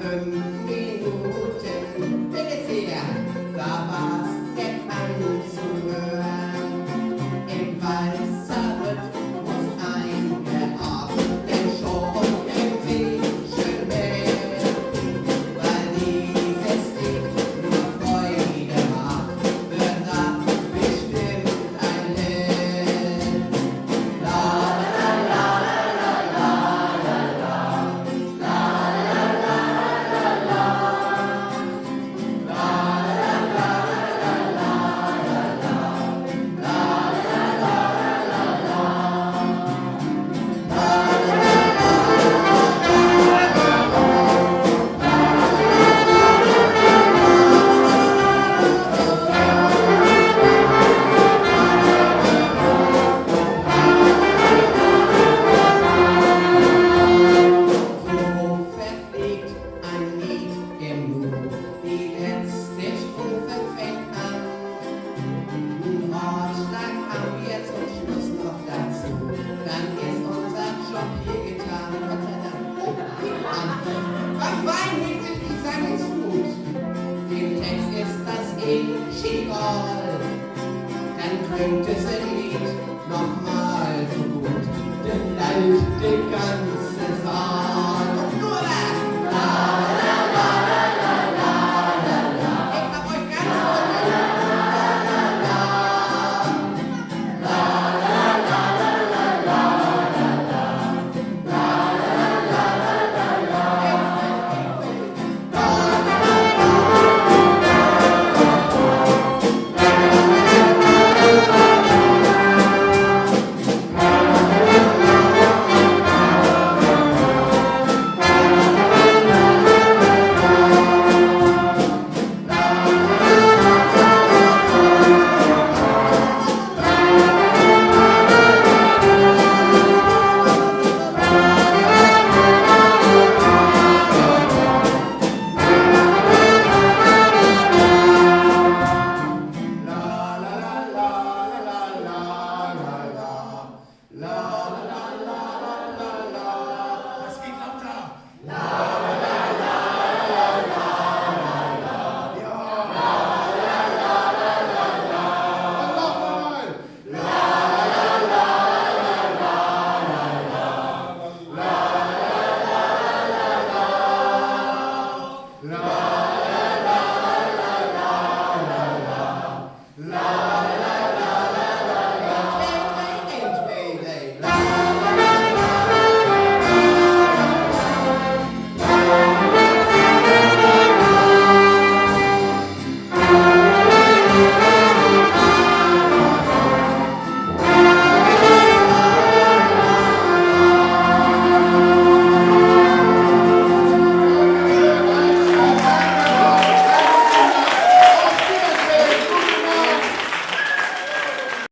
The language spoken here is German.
5 Minuten, bitte sehr, da war's nett anzuhören. Im Walzerrhythmus eingeatmet, schon im See schön werden, weil dieses Lied nur Freude macht, wird ab bestimmt ein Hit. La la la la la la la la la la la So verfliegt ein Lied im Nu, die letzte Strophe fängt an. Ratschlag haben wir zum Schluss noch dazu, dann ist unser Job hier getan. Gott sei Dank. Was Wein hinter die Sang ist gut, dem Text ist das egal, dann könnte es